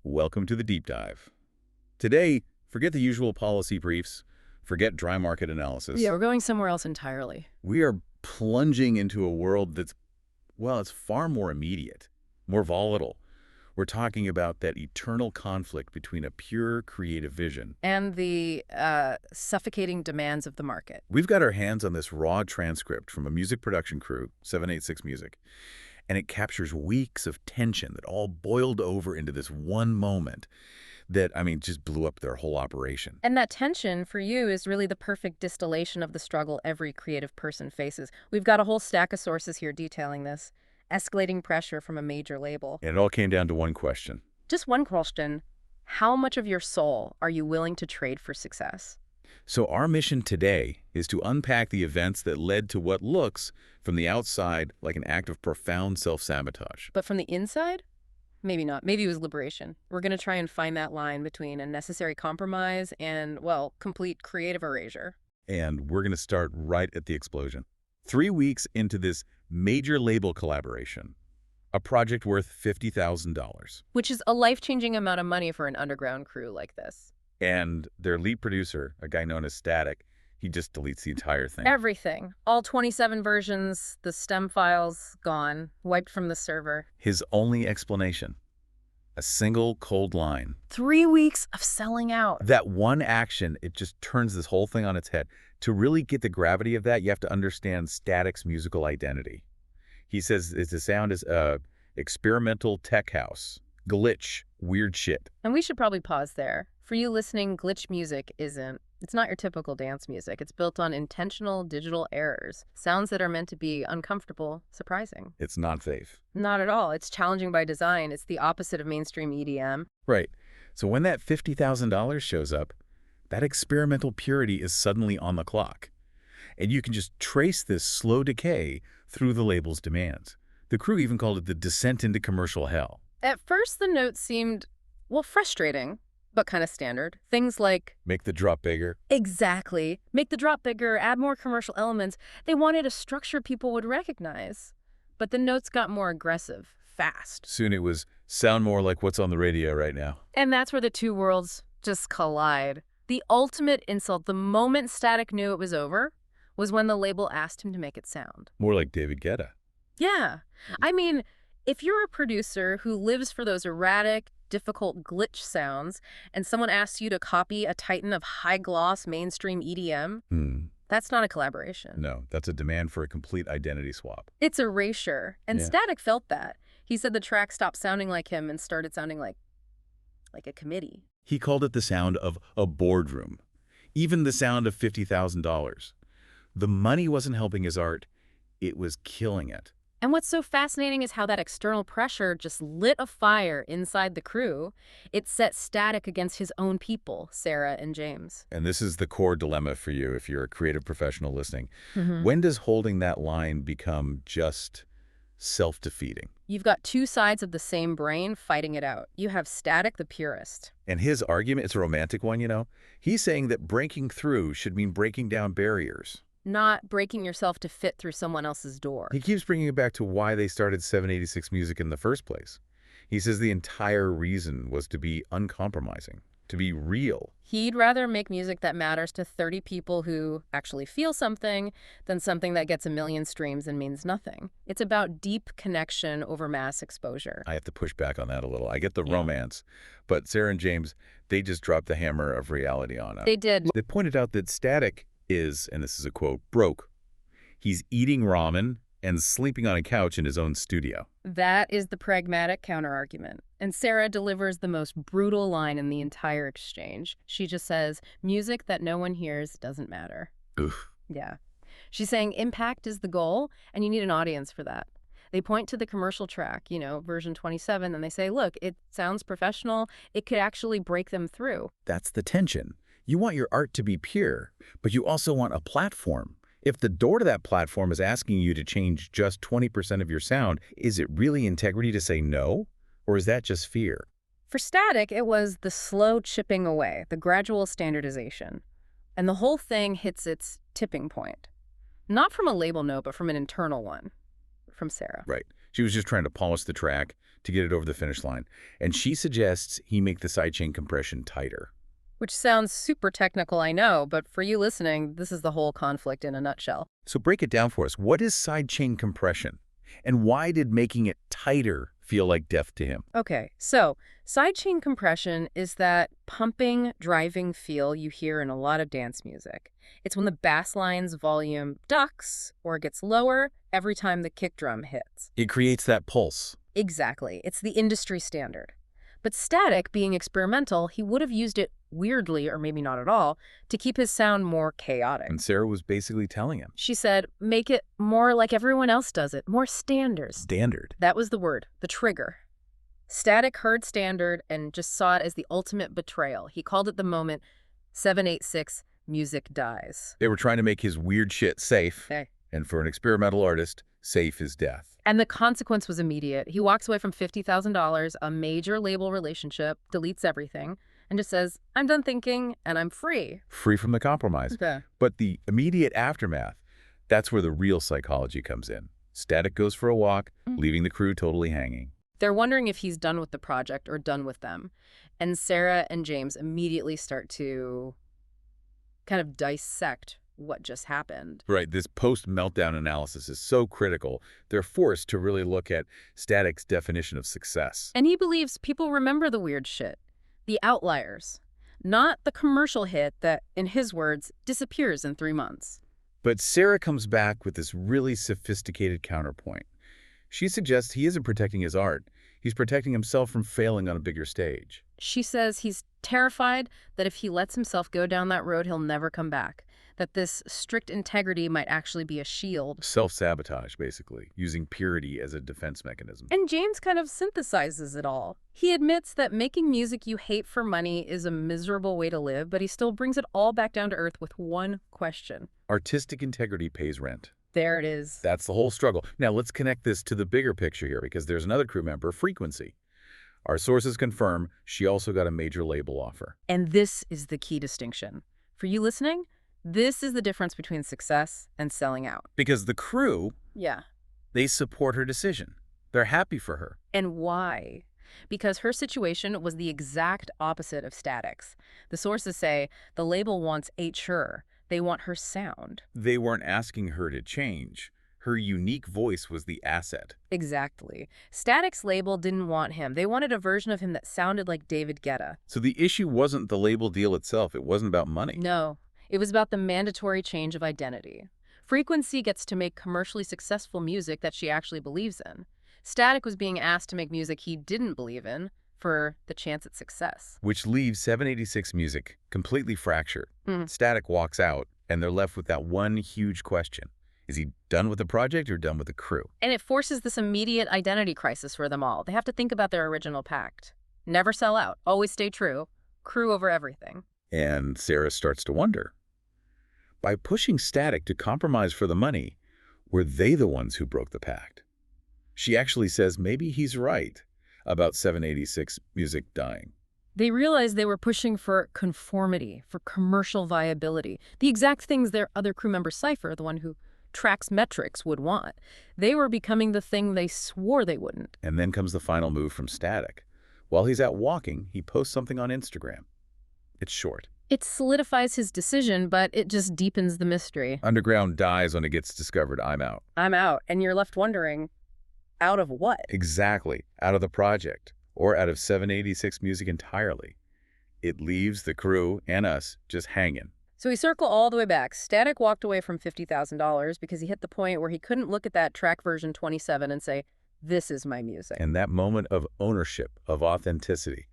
Welcome to the deep dive. Today, forget the usual policy briefs, forget dry market analysis. Yeah, we're going somewhere else entirely. We are plunging into a world that's, well, it's far more immediate, more volatile. We're talking about that eternal conflict between a pure creative vision. And the suffocating demands of the market. We've got our hands on this raw transcript from a music production crew, 786 Music, and it captures weeks of tension that all boiled over into this one moment that, just blew up their whole operation. And that tension for you is really the perfect distillation of the struggle every creative person faces. We've got a whole stack of sources here detailing this. Escalating pressure from a major label. And it all came down to one question. Just one question. How much of your soul are you willing to trade for success? So our mission today is to unpack the events that led to what looks, from the outside, like an act of profound self-sabotage. But from the inside? Maybe not. Maybe it was liberation. We're going to try and find that line between a necessary compromise and, well, complete creative erasure. And we're going to start right at the explosion. 3 weeks into this major label collaboration, a project worth $50,000. Which is a life-changing amount of money for an underground crew like this. And their lead producer, a guy known as Static, he just deletes the entire thing. Everything. All 27 versions, the stem files, gone, wiped from the server. His only explanation, a single cold line. 3 weeks of selling out. That one action, it just turns this whole thing on its head. To really get the gravity of that, you have to understand Static's musical identity. He says the sound is experimental tech house, glitch, weird shit. And we should probably pause there. For you listening, glitch music it's not your typical dance music. It's built on intentional digital errors, sounds that are meant to be uncomfortable, surprising. It's not safe. Not at all. It's challenging by design. It's the opposite of mainstream EDM. Right. So when that $50,000 shows up, that experimental purity is suddenly on the clock. And you can just trace this slow decay through the label's demands. The crew even called it the descent into commercial hell. At first, the notes seemed, well, frustrating, but kind of standard. Things like, make the drop bigger. Exactly. Make the drop bigger, add more commercial elements. They wanted a structure people would recognize. But the notes got more aggressive, fast. Soon it was sound more like what's on the radio right now. And that's where the two worlds just collide. The ultimate insult, the moment Static knew it was over, was when the label asked him to make it sound. More like David Guetta. Yeah. If you're a producer who lives for those erratic, difficult glitch sounds, and someone asks you to copy a titan of high-gloss mainstream EDM, that's not a collaboration. No, that's a demand for a complete identity swap. It's erasure. And Yeah. Static felt that. He said the track stopped sounding like him and started sounding like a committee. He called it the sound of a boardroom, even the sound of $50,000. The money wasn't helping his art. It was killing it. And what's so fascinating is how that external pressure just lit a fire inside the crew. It set Static against his own people, Sarah and James. And this is the core dilemma for you if you're a creative professional listening. When does holding that line become just self-defeating? You've got two sides of the same brain fighting it out. You have Static, the purist. And his argument, it's a romantic one, He's saying that breaking through should mean breaking down barriers. Not breaking yourself to fit through someone else's door. He keeps bringing it back to why they started 786 Music in the first place. He says the entire reason was to be uncompromising, to be real. He'd rather make music that matters to 30 people who actually feel something than something that gets 1 million streams and means nothing. It's about deep connection over mass exposure. I have to push back on that a little. I get the romance, but Sarah and James, they just dropped the hammer of reality on us. They did. They pointed out that Static is, and this is a quote, broke. He's eating ramen and sleeping on a couch in his own studio. That is the pragmatic counterargument. And Sarah delivers the most brutal line in the entire exchange. She just says, music that no one hears doesn't matter. Oof. Yeah. She's saying impact is the goal, and you need an audience for that. They point to the commercial track, version 27, and they say, look, it sounds professional. It could actually break them through. That's the tension. You want your art to be pure, but you also want a platform. If the door to that platform is asking you to change just 20% of your sound, is it really integrity to say no? Or is that just fear? For Static, it was the slow chipping away, the gradual standardization. And the whole thing hits its tipping point. Not from a label note, but from an internal one. From Sarah. Right. She was just trying to polish the track, to get it over the finish line. And she suggests he make the sidechain compression tighter. Which sounds super technical, I know, but for you listening, this is the whole conflict in a nutshell. So break it down for us. What is sidechain compression? And why did making it tighter feel like death to him? Okay, so sidechain compression is that pumping, driving feel you hear in a lot of dance music. It's when the bass line's volume ducks or gets lower every time the kick drum hits. It creates that pulse. Exactly. It's the industry standard. But Static, being experimental, he would have used it weirdly, or maybe not at all, to keep his sound more chaotic. And Sarah was basically telling him. She said, make it more like everyone else does it, more standard. Standard. That was the word, the trigger. Static heard standard and just saw it as the ultimate betrayal. He called it the moment 786 music dies. They were trying to make his weird shit safe. Okay. And for an experimental artist, safe is death. And the consequence was immediate. He walks away from $50,000, a major label relationship, deletes everything, and just says, I'm done thinking, and I'm free. Free from the compromise. Okay. But the immediate aftermath, that's where the real psychology comes in. Static goes for a walk, leaving the crew totally hanging. They're wondering if he's done with the project or done with them. And Sarah and James immediately start to kind of dissect what just happened. Right, this post-meltdown analysis is so critical. They're forced to really look at Static's definition of success. And he believes people remember the weird shit, the outliers, not the commercial hit that, in his words, disappears in 3 months. But Sarah comes back with this really sophisticated counterpoint. She suggests he isn't protecting his art. He's protecting himself from failing on a bigger stage. She says he's terrified that if he lets himself go down that road, he'll never come back. That this strict integrity might actually be a shield. Self-sabotage, basically, using purity as a defense mechanism. And James kind of synthesizes it all. He admits that making music you hate for money is a miserable way to live, but he still brings it all back down to earth with one question. Artistic integrity pays rent. There it is. That's the whole struggle. Now, let's connect this to the bigger picture here, because there's another crew member, Frequency. Our sources confirm she also got a major label offer. And this is the key distinction. For you listening, this is the difference between success and selling out. Because the crew, Yeah. they support her decision. They're happy for her. And why? Because her situation was the exact opposite of Static's. The sources say the label wants her. They want her sound. They weren't asking her to change. Her unique voice was the asset. Exactly. Static's label didn't want him. They wanted a version of him that sounded like David Guetta. So the issue wasn't the label deal itself. It wasn't about money. No. It was about the mandatory change of identity. Frequency gets to make commercially successful music that she actually believes in. Static was being asked to make music he didn't believe in for the chance at success. Which leaves 786 music completely fractured. Static walks out, and they're left with that one huge question. Is he done with the project or done with the crew? And it forces this immediate identity crisis for them all. They have to think about their original pact. Never sell out. Always stay true. Crew over everything. And Sarah starts to wonder. By pushing Static to compromise for the money, were they the ones who broke the pact? She actually says maybe he's right about 786 music dying. They realized they were pushing for conformity, for commercial viability, the exact things their other crew member Cypher, the one who tracks metrics, would want. They were becoming the thing they swore they wouldn't. And then comes the final move from Static. While he's out walking, he posts something on Instagram. It's short. It solidifies his decision, but it just deepens the mystery. Underground dies when it gets discovered. I'm out. I'm out, and you're left wondering, out of what? Exactly. Out of the project, or out of 786 music entirely. It leaves the crew and us just hanging. So we circle all the way back. Static walked away from $50,000 because he hit the point where he couldn't look at that track version 27 and say, this is my music. And that moment of ownership, of authenticity,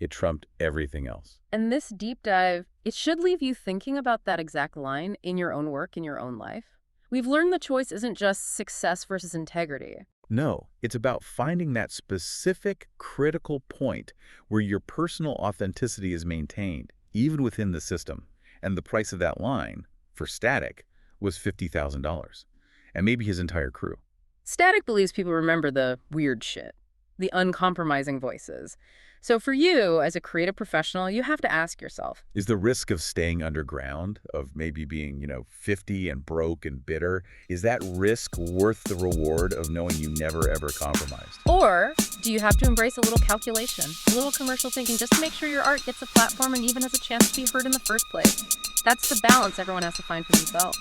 it trumped everything else. And this deep dive, it should leave you thinking about that exact line in your own work, in your own life. We've learned the choice isn't just success versus integrity. No, it's about finding that specific critical point where your personal authenticity is maintained, even within the system. And the price of that line, for Static, was $50,000. And maybe his entire crew. Static believes people remember the weird shit, the uncompromising voices. So for you, as a creative professional, you have to ask yourself, Is the risk of staying underground, of maybe being, 50 and broke and bitter, is that risk worth the reward of knowing you never ever compromised? or do you have to embrace a little calculation, a little commercial thinking just to make sure your art gets a platform and even has a chance to be heard in the first place? That's the balance everyone has to find for themselves.